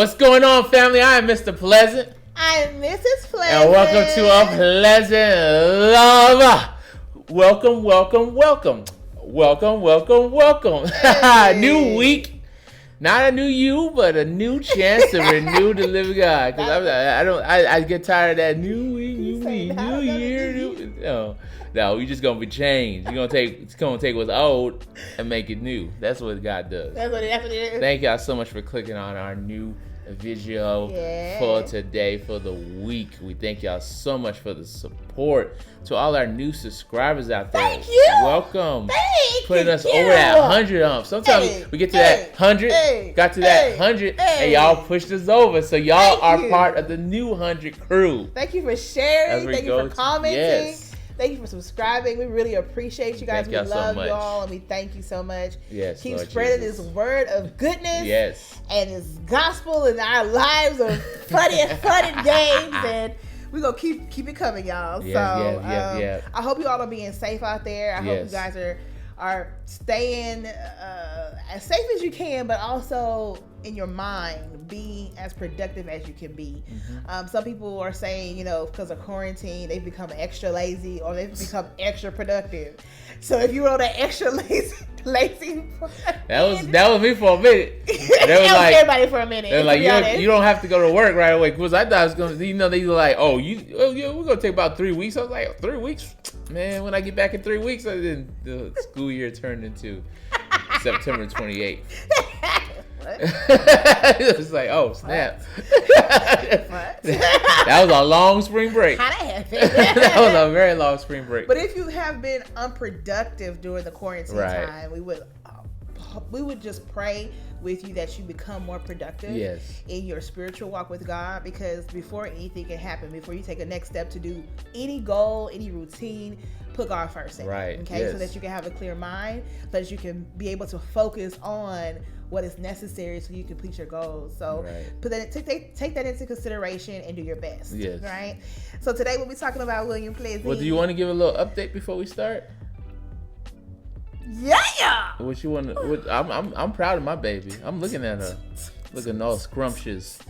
What's going on, family? I am Mr. Pleasant. I'm Mrs. Pleasant. And welcome to a Pleasant Love. Welcome. Hey. New week. Not a new you, but a new chance to renew the living God. Because I get tired of that new week, new me, new year. No, we just gonna be changed. It's gonna take what's old and make it new. That's what God does. That's what it is. Thank y'all so much for clicking on our new video for today, for the week. We thank y'all so much for the support. To all our new subscribers out there, thank you. Welcome. Thank Putting you. us over that 100 Sometimes we get to that 100, got to that 100, and y'all pushed us over. So y'all are part of the new 100 crew. Thank you for sharing. Thank you for commenting. Yes. Thank you for subscribing. We really appreciate you guys. We love you all, and we thank you so much. Yes, keep spreading this word of goodness. Yes. And this gospel in our lives of fun and games, and we're gonna keep it coming, y'all. Yes. I hope you all are being safe out there. I hope you guys are staying as safe as you can, but also in your mind, being as productive as you can be. Mm-hmm. Some people are saying, because of quarantine, they've become extra lazy or they've become extra productive. So if you were on that extra lazy that was me for a minute. That was like everybody for a minute. They're like, you don't have to go to work right away. Because I thought I was going to, they were like, we're going to take about 3 weeks. I was like, 3 weeks? Man, when I get back in 3 weeks, then the school year turned into September 28th. It was like, oh, snap. That was a long spring break. How that happened? That was a very long spring break. But if you have been unproductive during the quarantine time, we would just pray with you that you become more productive in your spiritual walk with God, because before anything can happen, before you take a next step to do any goal, any routine, put God first in it, okay? So that you can have a clear mind, so that you can be able to focus on what is necessary so you complete your goals. So take that into consideration and do your best. Yes. Right? So today we'll be talking about William Pleasant. Well, do you want to give a little update before we start? Yeah. What you want to? I'm proud of my baby. I'm looking at her, looking all scrumptious.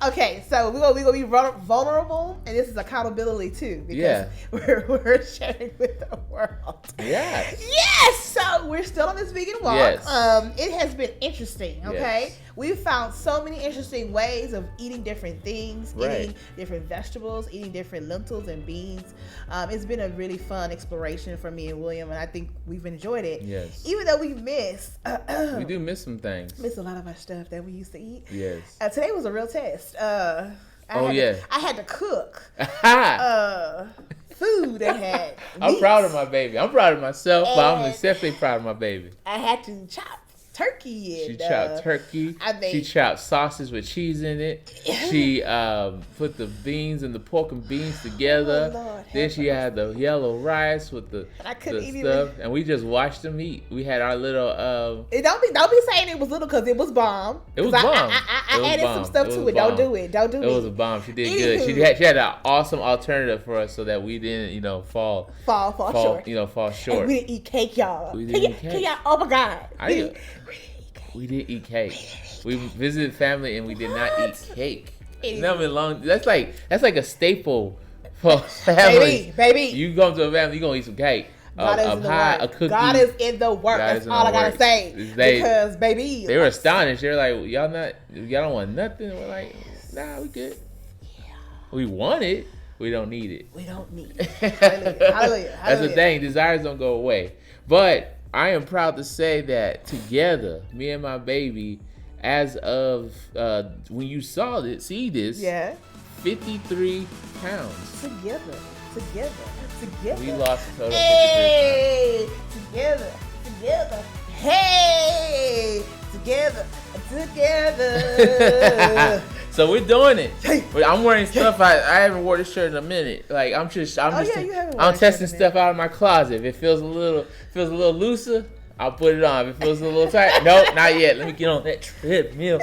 Okay, so we're gonna be vulnerable, and this is accountability too, because we're sharing with the world. Yes. Yes. So we're still on this vegan walk. Yes. It has been interesting. Okay, we've found so many interesting ways of eating different things, eating different vegetables, eating different lentils and beans. It's been a really fun exploration for me and William, and I think we've enjoyed it. Yes. Even though we miss, we do miss some things. Miss a lot of our stuff that we used to eat. Yes. Today was a real test. I had to cook food that had I'm proud of my baby. I'm proud of myself, but I'm definitely proud of my baby. I had to chop turkey. She chopped turkey. She chopped sausage with cheese in it. She put the beans and the pork and beans together. Then she had the yellow rice with the stuff, and we just watched them eat. We had our little. Don't be saying it was little, because it was bomb. It was bomb. I added some stuff to it. Don't do it. It was a bomb. She did good. She had an awesome alternative for us so that we didn't, fall short. Fall short. And we didn't eat cake, y'all. We didn't eat cake. Oh my God. We didn't eat cake. We visited family and we did not eat cake. That's like a staple for family. Baby. You go to a family, you gonna eat some cake. A cookie. God is in the work. That's all I gotta say. Because baby, they were astonished. They were like, y'all don't want nothing. We're like, nah, we good. Yeah. We want it. We don't need it. We don't need it. Hallelujah. That's the thing. Desires don't go away. But I am proud to say that together, me and my baby, as of when you see this, 53 pounds. Together. We lost a total of 53 pounds. Together. Hey, together. So we're doing it. I'm wearing stuff I haven't worn this shirt in a minute. Like I'm testing stuff out of my closet. If it feels a little looser, I'll put it on. If it feels a little tight, nope, not yet. Let me get on that treadmill.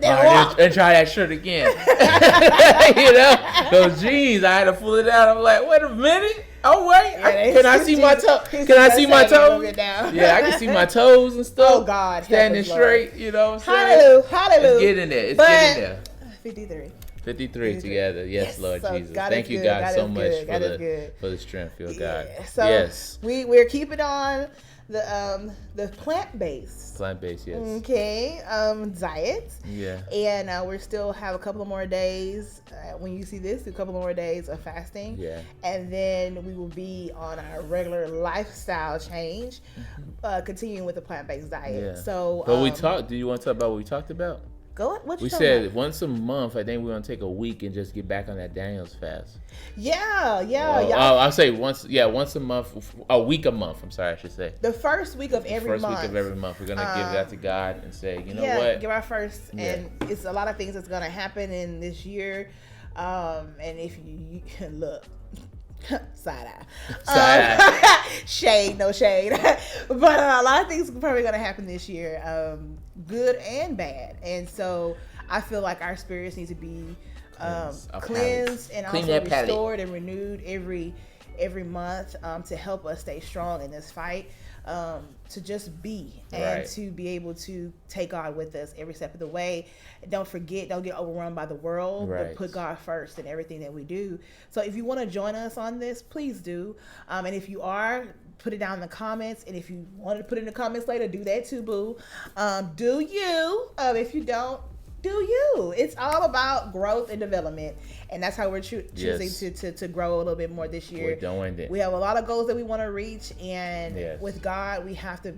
And try that shirt again. Those jeans, I had to pull it out. I'm like, wait a minute. Oh wait, can I see my toe? Can I see my toes? Yeah, I can see my toes and stuff. Oh God, standing straight. You know what I'm saying? Hallelujah. It's getting there. It's getting there. 53. 53 together. Yes, Lord so Jesus. God Thank you, God, God so much for the strength, your God. So yes. We're keeping on the plant-based. Plant-based, yes. Okay, diet. Yeah. And we still have a couple of more days. When you see this, a couple more days of fasting. Yeah. And then we will be on our regular lifestyle change, continuing with the plant-based diet. Yeah. So, but do you want to talk about what we talked about? What we said about? Once a month. I think we're gonna take a week and just get back on that Daniel's fast. Yeah. I'll say once a month, a week a month. I'm sorry, I should say. The first week of every month. First week of every month, we're gonna give that to God and say, you know what? Give our first, and it's a lot of things that's gonna happen in this year. And if you look. Side eye. Shade, no shade. But a lot of things are probably going to happen this year, good and bad. And so I feel like our spirits need to be cleansed and also restored and renewed every month to help us stay strong in this fight, to just be and to be able to take God with us every step of the way. Don't get overrun by the world, but put God first in everything that we do. So if you want to join us on this, please do. And if you are, put it down in the comments. And if you want to put it in the comments later, do that too, boo. Do you. If you don't, do you. It's all about growth and development, and that's how we're choosing to grow a little bit more this year. We have a lot of goals that we want to reach, and with God, we have to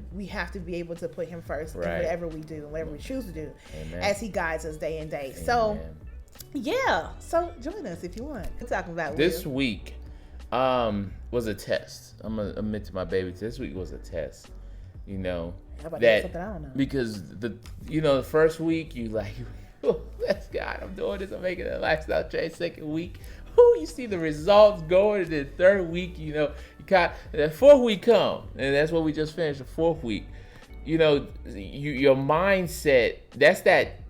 be able to put Him first in whatever we do and whatever we choose to do. Amen. As He guides us day and day. Amen. So join us if you want. We're talking about this week was a test. I'm gonna admit to my baby, this week was a test. You know. That I don't know. Because the first week you like, oh, that's God, I'm doing this, I'm making a lifestyle change. Second week, you see the results going. And then third week, you got that fourth week come, and that's what we just finished. The fourth week, your mindset. That's that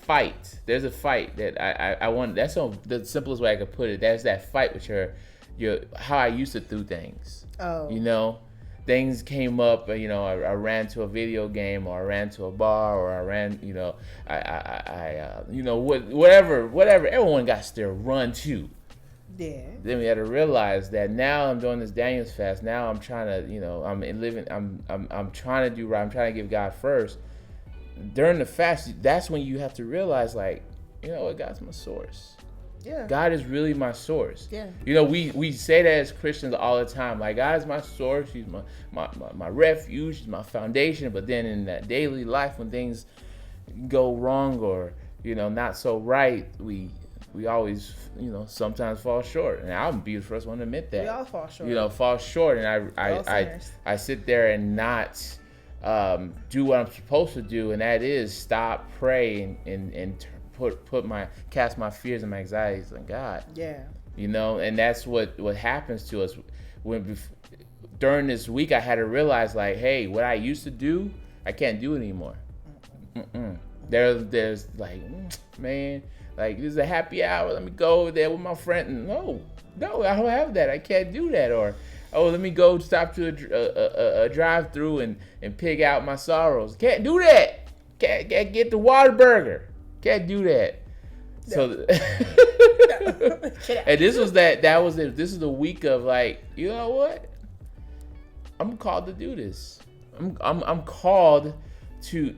fight. There's a fight that I want. That's the simplest way I could put it. That's that fight with your how I used to do things. Oh. Things came up, I ran to a video game, or I ran to a bar, or I ran, whatever. Everyone got to run to. Yeah. Then we had to realize that now I'm doing this Daniel's fast. Now I'm trying to, I'm trying to do right. I'm trying to give God first. During the fast, that's when you have to realize, like, God's my source. Yeah. God is really my source. Yeah. We say that as Christians all the time. Like, God is my source. He's my refuge. He's my foundation. But then in that daily life, when things go wrong or, not so right, we always, sometimes fall short. And I'll be the first one to admit that. We all fall short. Fall short. And I sit there and not do what I'm supposed to do. And that is stop, pray, and cast my fears and my anxieties on God. Yeah. And that's what happens to us during this week. I had to realize, like, hey, what I used to do, I can't do it anymore. There's like, man, like, this is a happy hour. Let me go over there with my friend. No, I don't have that. I can't do that. Or, let me go stop to a drive-through and pick out my sorrows. Can't do that. Can't get the Whataburger. Can't do that. No. So, and this was it. This is the week of, like, you know what? I'm called to do this. I'm called to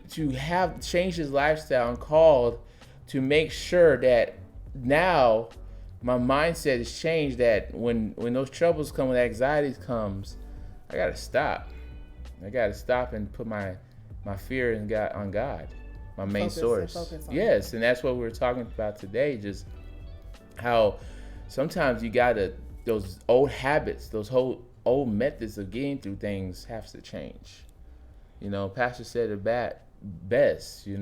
change his lifestyle. I'm called to make sure that now my mindset is changed. That when those troubles come, when anxieties comes, I gotta stop. And put my fear on God. My main source. Yes, and that's what we were talking about today. Just how sometimes you gotta, those old habits, those whole old methods of getting through things have to change. Pastor said it best. You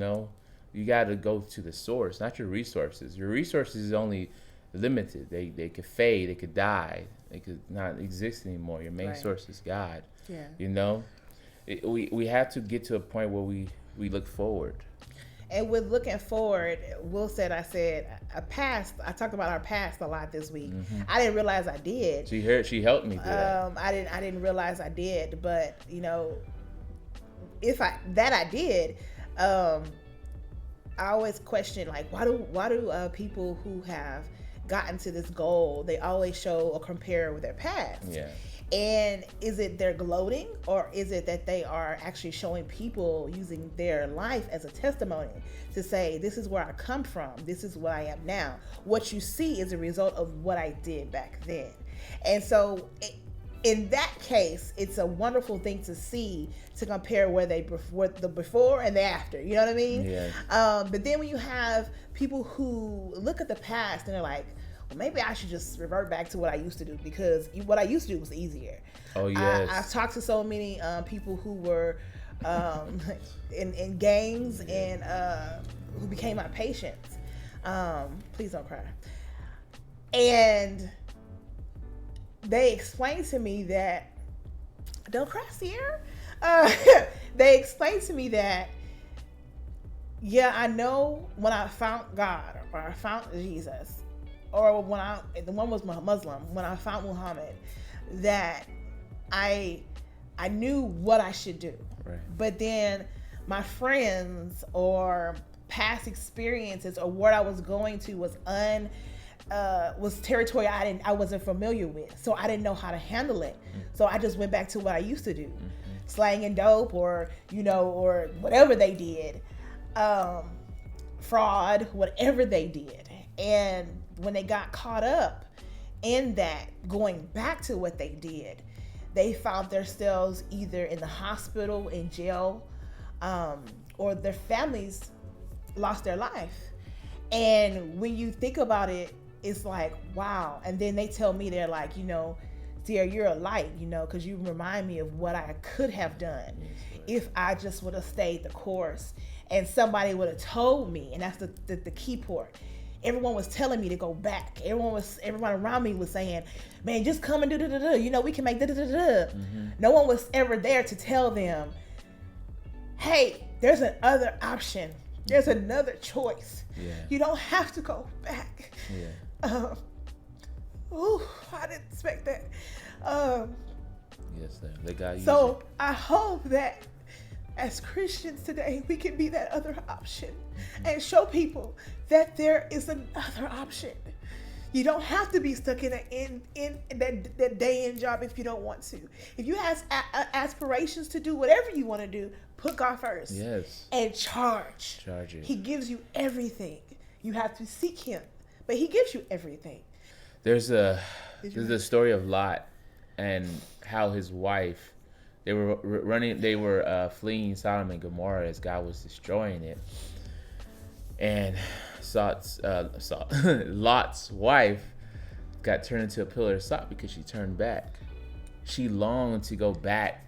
gotta go to the source, not your resources. Your resources is only limited. They could fade. They could die. They could not exist anymore. Your main source is God. Yeah. We have to get to a point where we look forward. And with looking forward, Will said, I talked about our past a lot this week. Mm-hmm. I didn't realize I did. She helped me do that. I didn't realize I did, but you know, I did, I always question, like, why do people who have gotten to this goal, they always show or compare with their past? Yeah. And is it they're gloating, or is it that they are actually showing people, using their life as a testimony to say, this is where I come from, this is what I am now. What you see is a result of what I did back then. And so in that case, it's a wonderful thing to see, to compare the before and the after. You know what I mean? Yes. But then when you have people who look at the past and they're like, well, maybe I should just revert back to what I used to do, because what I used to do was easier. Oh, yes. I've talked to so many people who were in gangs and who became my patients. Please don't cry. And they explained to me that, don't cry, Sierra. They explained to me that, yeah, I know when I found God, or I found Jesus, or the one was Muslim, when I found Muhammad, that I knew what I should do. Right. But then my friends or past experiences or what I was going to was territory I wasn't familiar with, so I didn't know how to handle it. Mm-hmm. So I just went back to what I used to do, slanging dope, or or whatever they did, fraud, whatever they did. And when they got caught up in that, going back to what they did, they found themselves either in the hospital, in jail, or their families lost their life. And when you think about it, it's like, wow. And then they tell me, they're like, Sierra, you're a light, because you remind me of what I could have done if I just would have stayed the course, and somebody would have told me. And that's the key part. Everyone was telling me to go back. Everyone around me was saying, man, just come and do, we can make da. Mm-hmm. No one was ever there to tell them, hey, there's another option. There's another choice. Yeah. You don't have to go back. Yeah. I didn't expect that. Yes, they got you. So I hope that as Christians today, we can be that other option, and show people that there is another option. You don't have to be stuck in that day-in job if you don't want to. If you have aspirations to do whatever you want to do, put God first. Yes. And charge it. He gives you everything. You have to seek Him, but He gives you everything. There's a story of Lot and how his wife, they were fleeing Sodom and Gomorrah as God was destroying it. And Lot's wife got turned into a pillar of salt because she turned back. She longed to go back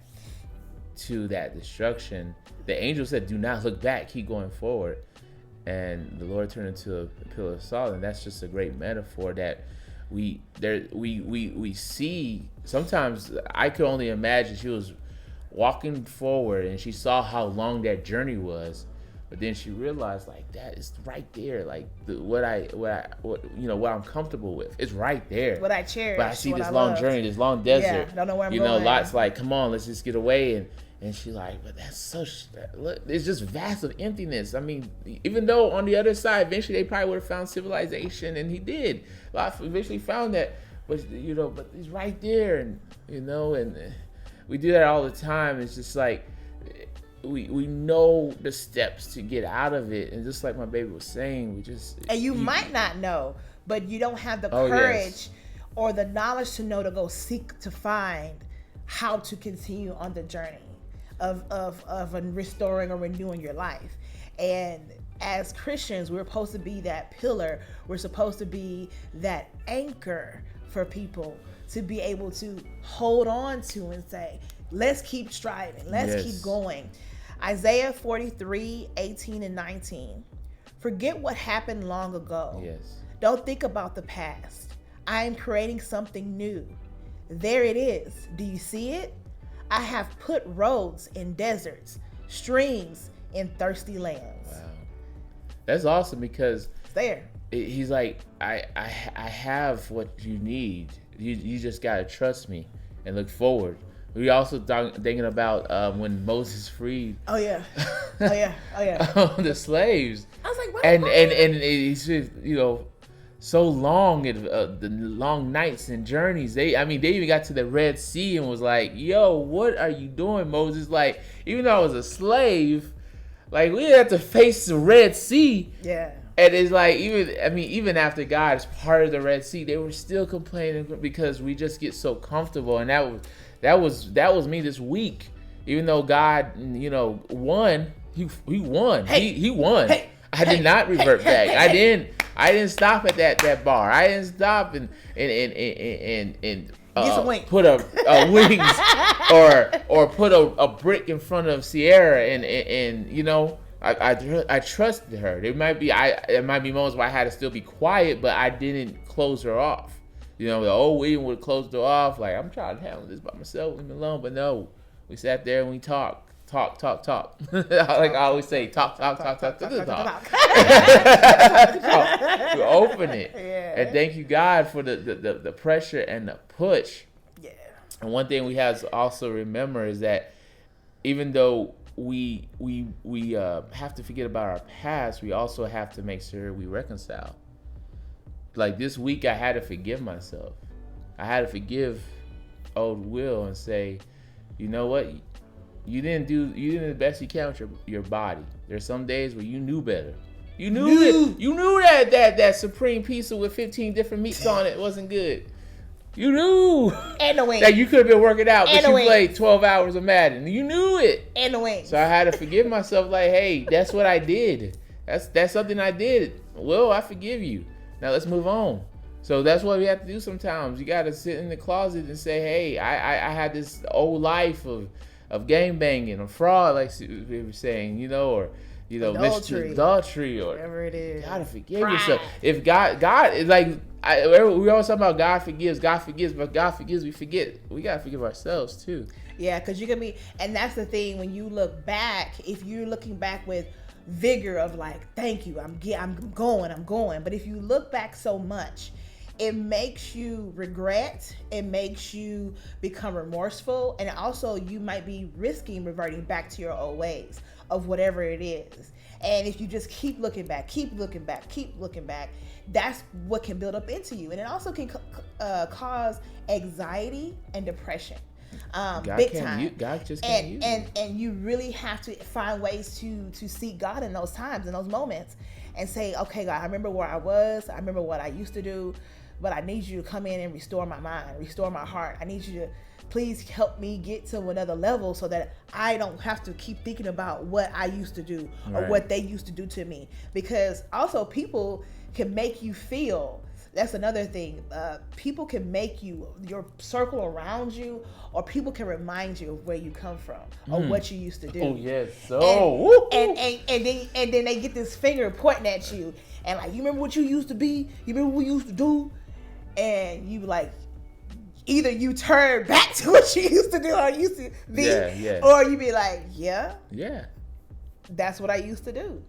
to that destruction. The angel said, do not look back, keep going forward. And the Lord turned into a pillar of salt. And that's just a great metaphor that we see. Sometimes I could only imagine she was walking forward and she saw how long that journey was, but then she realized, like, that is right there, like what I'm comfortable with, it's right there. What I cherish. But I see this long journey, this long desert. Yeah, don't know where I'm going. Lot's like, come on, let's just get away, and she's like, but that's such, look, it's just vast of emptiness. I mean, even though on the other side, eventually they probably would have found civilization, and he did. Lot eventually found that, but it's right there, and we do that all the time. It's just like we know the steps to get out of it, and just like my baby was saying, you might not know, but you don't have the courage or the knowledge to know to go seek to find how to continue on the journey of restoring or renewing your life. And as Christians, we're supposed to be that pillar. We're supposed to be that anchor for people to be able to hold on to and say, let's keep striving. Let's keep going. Isaiah 43:18-19. Forget what happened long ago. Yes. Don't think about the past. I am creating something new. There it is. Do you see it? I have put roads in deserts, streams in thirsty lands. Wow. That's awesome because it's there. He's like, I have what you need. You just gotta trust me and look forward. We also thinking about when Moses freed. Oh yeah. The slaves. I was like, what? And he's so long, the long nights and journeys. They even got to the Red Sea and was like, yo, what are you doing, Moses? Like, even though I was a slave, like, we had to face the Red Sea. Yeah. And it's like, even after God is part of the Red Sea, they were still complaining because we just get so comfortable. And that was me this week. Even though God, won, he won. Hey. He won. Hey. I did not revert back. I didn't stop at that bar. I didn't stop and put a wings or put a brick in front of Sierra and I trusted her. There might be moments where I had to still be quiet, but I didn't close her off. The old William would have closed her off. Like, I'm trying to handle this by myself, leave me alone. But no, we sat there and we talked. Like I always say, talk. We open it. Yeah. And thank you, God, for the pressure and the push. Yeah. And one thing we have to also remember is that even though we have to forget about our past, we also have to make sure we reconcile. Like this week, I had to forgive myself. I had to forgive old Will and say, you know what? You didn't do the best you can with your body. There's some days where you knew better. You knew that supreme pizza with 15 different meats on it wasn't good. You knew. And the wings. That you could have been working out, but you played 12 hours of Madden. You knew it. And the wings. So I had to forgive myself. Like, hey, that's what I did. That's something I did. Well, I forgive you. Now let's move on. So that's what we have to do sometimes. You got to sit in the closet and say, hey, I had this old life of game banging or fraud, like we were saying, or adultery or whatever it is. Gotta forgive yourself. If God is like, we always talk about God forgives, but God forgives, we forget. We gotta forgive ourselves too. Yeah, because you can be, and that's the thing. When you look back, if you're looking back with vigor of like, thank you, I'm going. But if you look back so much, it makes you regret, it makes you become remorseful, and also you might be risking reverting back to your old ways of whatever it is. And if you just keep looking back, that's what can build up into you. And it also can cause anxiety and depression. Big time. God just can't use you. And you really have to find ways to seek God in those times, in those moments, and say, okay, God, I remember where I was, I remember what I used to do, but I need you to come in and restore my mind, restore my heart. I need you to please help me get to another level so that I don't have to keep thinking about what I used to do or what they used to do to me. Because also people can make you feel, that's another thing. People can make you, your circle around you, or people can remind you of where you come from or what you used to do. Oh yes, and then they get this finger pointing at you and like, you remember what you used to be? You remember what you used to do? And you like, either you turn back to what you used to do or used to be, or you be like, yeah, that's what I used to do.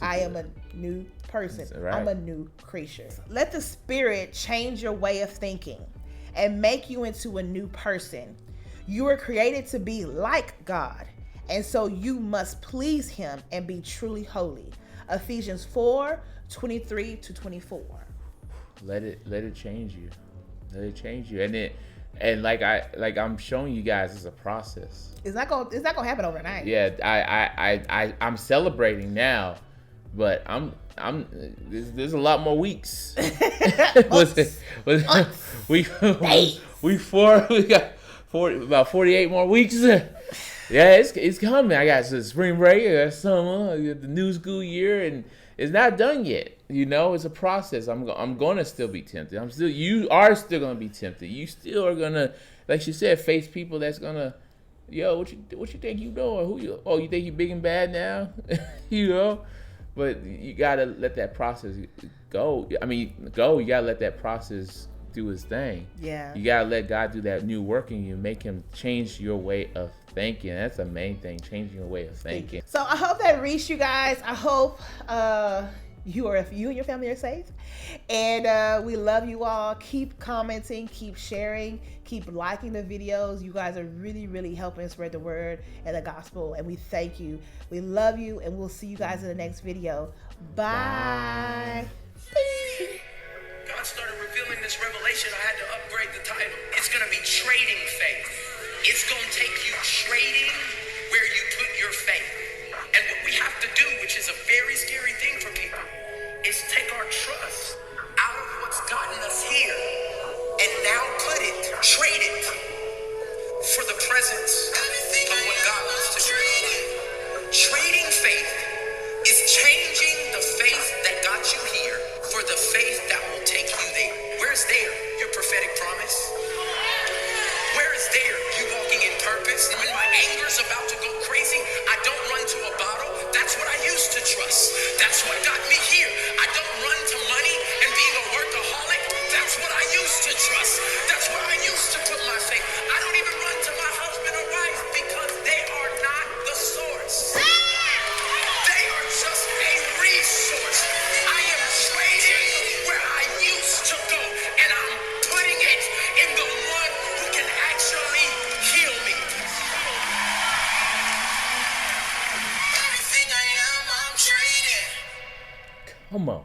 I am a new person. Right. I'm a new creature. Let the Spirit change your way of thinking and make you into a new person. You were created to be like God, and so you must please Him and be truly holy. Ephesians 4:23-24. Let it change you. Let it change you. And like I'm showing you guys, it's a process. It's not gonna happen overnight. Yeah, I'm celebrating now, but there's a lot more weeks. We got about 48 more weeks. Yeah, it's coming. I got the spring break, I got summer, I got the new school year, and it's not done yet. It's a process. I'm gonna still be tempted. You are still gonna be tempted. You still are gonna, like she said, face people that's gonna, what you think you doing? You think you big and bad now? But you gotta let that process go. You gotta let that process do his thing. Yeah. You gotta let God do that new work in you, make him change your way of thinking. That's the main thing, changing your way of thinking. So I hope that reached you guys. I hope you and your family are safe. And we love you all. Keep commenting, keep sharing, keep liking the videos. You guys are really, really helping spread the word and the gospel. And we thank you. We love you, and we'll see you guys in the next video. Bye. God started revealing this revelation. I had to upgrade the title. It's going to be Trading Faith. It's going to take you trading where you put your faith. And what we have to do, which is a very scary thing for people, is take our trust out of what's gotten us here and now trade it for the presence of what God wants to do. Trading faith is changing the faith that got you here for the faith that will take you there. Where's there? Your prophetic promise. Where is there? You walking in purpose. When my anger's about to go crazy, I don't run to a bottle. That's what I used to trust. That's what got me here. I don't run to money and being a workaholic. That's what I used to trust. That's where I used to put my faith. I don't even run to my husband or wife because they are not the source. They are just a resource. I am trading where I used to go, and I'm putting it in the one who can actually heal me. Everything I am, I'm trading. Come on.